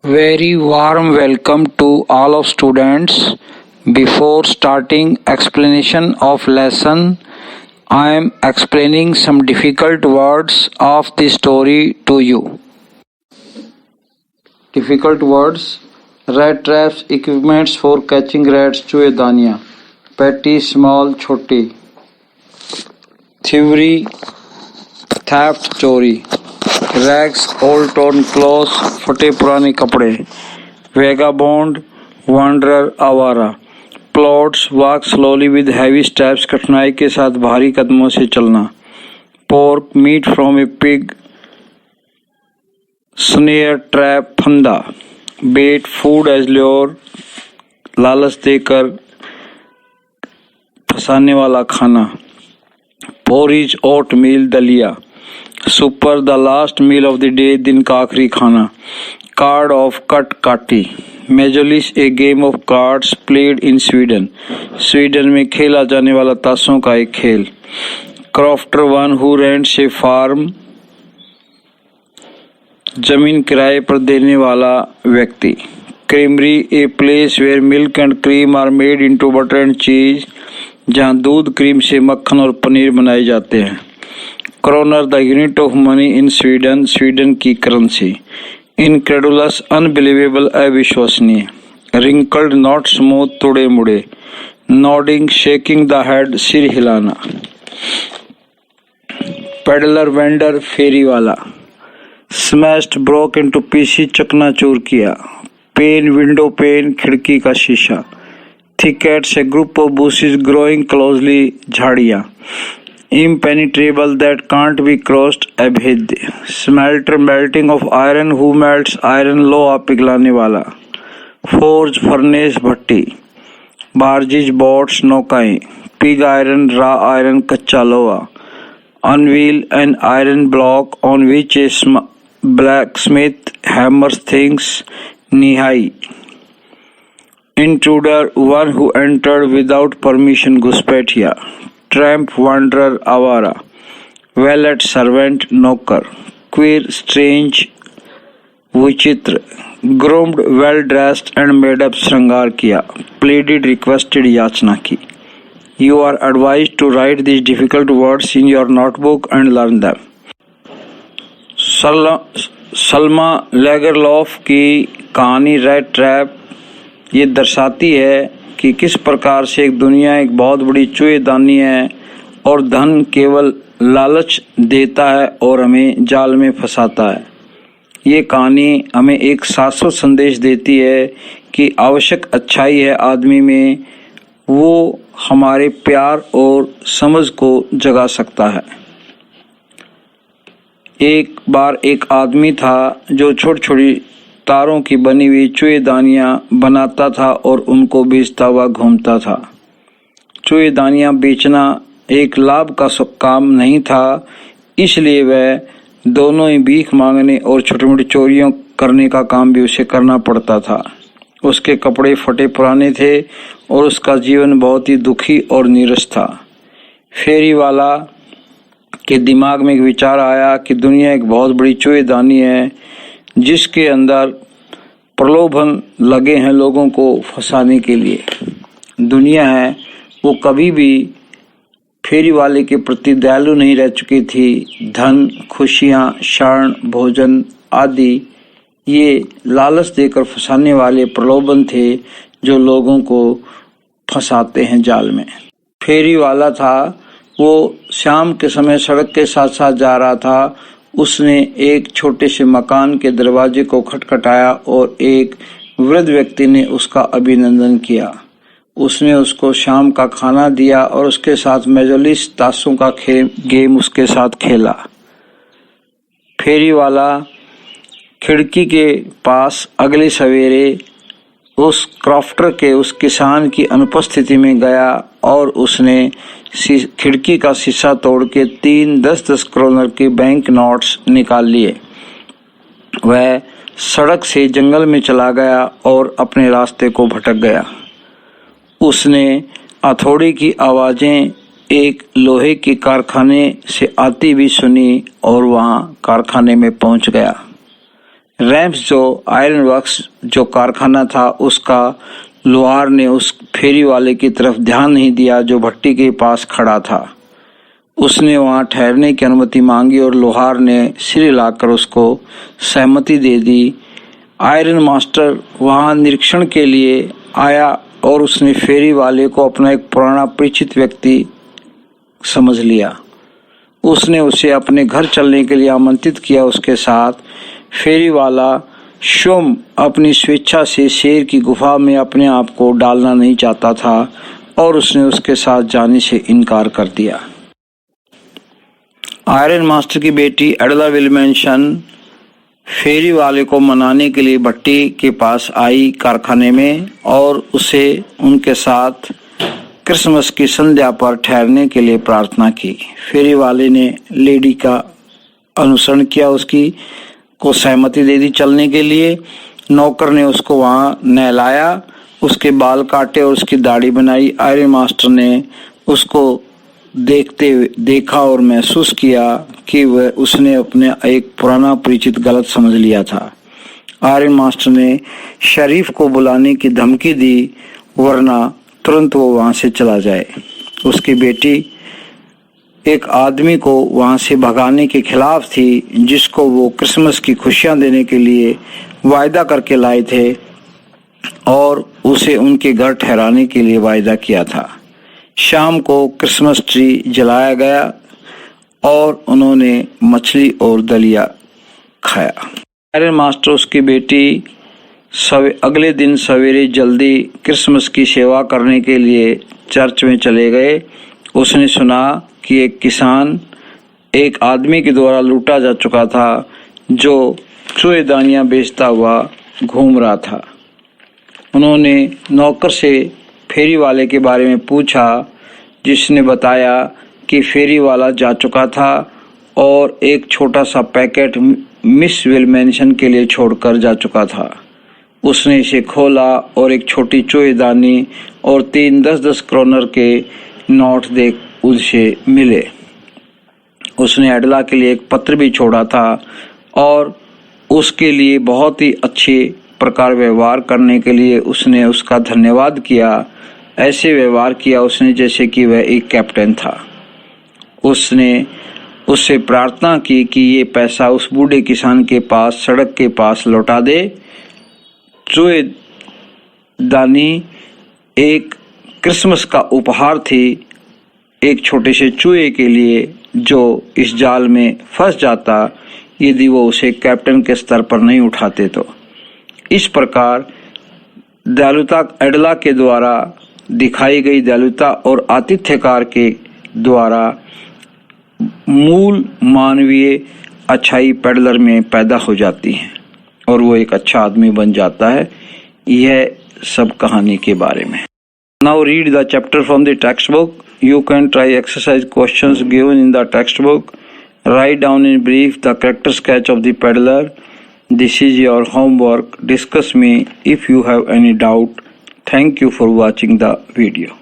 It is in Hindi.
Very warm welcome to all of students. Before starting explanation of lesson, I am explaining some difficult words of the story to you. Difficult words: rat traps, equipments for catching rats, चूहेदानियाँ, petty, small, छोटी, thievery, theft, चोरी, rags, old torn clothes, फटे पुराने कपड़े, vagabond, wanderer, आवारा, plods, walk slowly with heavy steps, कठिनाई के साथ भारी कदमों से चलना, pork, meat from a pig, snare, trap, फंदा, bait, food as lure, लालच देकर फंसाने वाला खाना, porridge, oatmeal, दलिया, supper, the last meal of the day, दिन का आखिरी खाना, card of cut, काटी, मेजोलिस, a game of cards played in Sweden, Sweden में खेला जाने वाला ताशों का एक खेल, crofter, one who rents a farm, जमीन किराए पर देने वाला व्यक्ति, creamery, a place where milk and cream are made into butter and cheese, जहां दूध क्रीम से मक्खन और पनीर बनाए जाते हैं, kroner, the unit of money in Sweden, Sweden की करेंसी, इनक्रेडुलस, अनबिलीवेबल, अविश्वसनीय, रिंकल्ड, नॉट स्मूथ, तुड़े मुड़े, नॉडिंग, शेकिंग द हेड, सिर हिलाना, पेडलर, वेंडर, फेरी वाला, स्मैश्ड, ब्रोक इनटू पीसी, चकनाचूर किया, पेन, विंडो पेन, खिड़की का शीशा, thickets, a group of bushes growing closely, झाड़ियाँ, impenetrable, that can't be crossed, अभेद्य, smelter, melting of iron, who melts iron, लोहा पिघलाने वाला, forge, furnace, भट्टी, barges, boats, नौकाएं, pig iron, raw iron, कच्चा लोहा, unwheel, an iron block on which a blacksmith hammers things, निहाई, intruder, one who entered without permission, घुसपैठिया, tramp, wanderer, आवारा, valet, servant, नौकर, queer, strange, विचित्र, groomed, well dressed and made up, श्रृंगार किया, pleaded, requested, याचना की. You are advised to write these difficult words in your notebook and learn them. सल्मा लेगरलॉफ की कहानी रैट ट्रैप ये दर्शाती है कि किस प्रकार से एक दुनिया एक बहुत बड़ी चूहेदानी है और धन केवल लालच देता है और हमें जाल में फंसाता है. ये कहानी हमें एक शाश्वत संदेश देती है कि आवश्यक अच्छाई है आदमी में, वो हमारे प्यार और समझ को जगा सकता है. एक बार एक आदमी था जो छोटी छोटी तारों की बनी हुई चूहेदानियाँ बनाता था और उनको बेचता हुआ घूमता था. चूहेदानियाँ बेचना एक लाभ का काम नहीं था, इसलिए वह दोनों ही भीख मांगने और छोटी मोटी चोरियों करने का काम भी उसे करना पड़ता था. उसके कपड़े फटे पुराने थे और उसका जीवन बहुत ही दुखी और नीरस था. फेरी वाला के दिमाग में एक विचार आया कि दुनिया एक बहुत बड़ी चूहेदानी है जिसके अंदर प्रलोभन लगे हैं लोगों को फंसाने के लिए. दुनिया है वो कभी भी फेरी वाले के प्रति दयालु नहीं रह चुकी थी. धन, खुशियाँ, शरण, भोजन आदि ये लालच देकर फंसाने वाले प्रलोभन थे जो लोगों को फंसाते हैं जाल में. फेरी वाला था वो शाम के समय सड़क के साथ साथ जा रहा था. उसने एक छोटे से मकान के दरवाजे को खटखटाया और एक वृद्ध व्यक्ति ने उसका अभिनंदन किया. उसने उसको शाम का खाना दिया और उसके साथ मेजोलिस ताशों का गेम उसके साथ खेला. फेरी वाला खिड़की के पास अगले सवेरे उस क्रॉफ्टर के उस किसान की अनुपस्थिति में गया और उसने खिड़की का शीशा तोड़ के 3 10-10 क्रोनर के बैंक नोट्स निकाल लिए. वह सड़क से जंगल में चला गया और अपने रास्ते को भटक गया. उसने हथौड़े की आवाजें एक लोहे के कारखाने से आती भी सुनी और वहां कारखाने में पहुंच गया. रैम्स जो आयरन वर्क्स जो कारखाना था, उसका लोहार ने उस फेरी वाले की तरफ ध्यान नहीं दिया जो भट्टी के पास खड़ा था। उसने वहां ठहरने की अनुमति मांगी और लोहार ने सिर हिलाकर उसको सहमति दे दी। आयरन मास्टर वहां निरीक्षण के लिए आया और उसने फेरी वाले को अपना एक पुराना परिचित व्यक्ति समझ लिया। उसने उसे अपने घर चलने के लिए आमंत्रित किया। उसके साथ फेरी वाला स्वयं अपनी स्वेच्छा से शेर की गुफा में अपने आप को डालना नहीं चाहता था और उसने उसके साथ जाने से इनकार कर दिया। आयरन मास्टर की बेटी एडला विल्मेंसन फेरी वाले को मनाने के लिए भट्टी के पास आई कारखाने में और उसे उनके साथ क्रिसमस की संध्या पर ठहरने के लिए प्रार्थना की। फेरी वाले ने लेडी का अनुसरण किया, उसकी को सहमति दे दी चलने के लिए। नौकर ने उसको वहां नहलाया, उसके बाल काटे और उसकी दाढ़ी बनाई। आयरन मास्टर ने उसको देखा और महसूस किया कि वह उसने अपने एक पुराना परिचित गलत समझ लिया था। आयरन मास्टर ने शरीफ को बुलाने की धमकी दी, वरना तुरंत वो वहां से चला जाए। उसकी बेटी एक आदमी को वहां से भगाने के खिलाफ थी, जिसको वो क्रिसमस की खुशियां देने के लिए वायदा करके लाए थे और उसे उनके घर ठहराने के लिए वायदा किया था। शाम को क्रिसमस ट्री जलाया गया और उन्होंने मछली और दलिया खाया। आयरन मास्टर उसकी बेटी अगले दिन सवेरे जल्दी क्रिसमस की सेवा करने के लिए चर्च में चले गए। उसने सुना कि एक किसान एक आदमी के द्वारा लूटा जा चुका था, जो चूहेदानियां बेचता हुआ घूम रहा था। उन्होंने नौकर से फेरी वाले के बारे में पूछा, जिसने बताया कि फेरी वाला जा चुका था और एक छोटा सा पैकेट मिस विल्मेंसन के लिए छोड़कर जा चुका था। उसने इसे खोला और एक छोटी चूहेदानी और 3 10-10 क्रोनर के नोट देख उसे मिले। उसने एडला के लिए एक पत्र भी छोड़ा था और उसके लिए बहुत ही अच्छे प्रकार व्यवहार करने के लिए उसने उसका धन्यवाद किया। ऐसे व्यवहार किया उसने जैसे कि वह एक कैप्टन था। उसने उससे प्रार्थना की कि ये पैसा उस बूढ़े किसान के पास सड़क के पास लौटा दे। चूहेदानी एक क्रिसमस का उपहार थी एक छोटे से चूहे के लिए, जो इस जाल में फंस जाता यदि वो उसे कैप्टन के स्तर पर नहीं उठाते तो। इस प्रकार दयालुता एडला के द्वारा दिखाई गई दयालुता और आतिथ्यकार के द्वारा मूल मानवीय अच्छाई पेडलर में पैदा हो जाती है और वो एक अच्छा आदमी बन जाता है। यह सब कहानी के बारे में। Now read the chapter from the textbook. You can try exercise questions given in the textbook. Write down in brief the character sketch of the peddler. This is your homework. Discuss me if you have any doubt. Thank you for watching the video.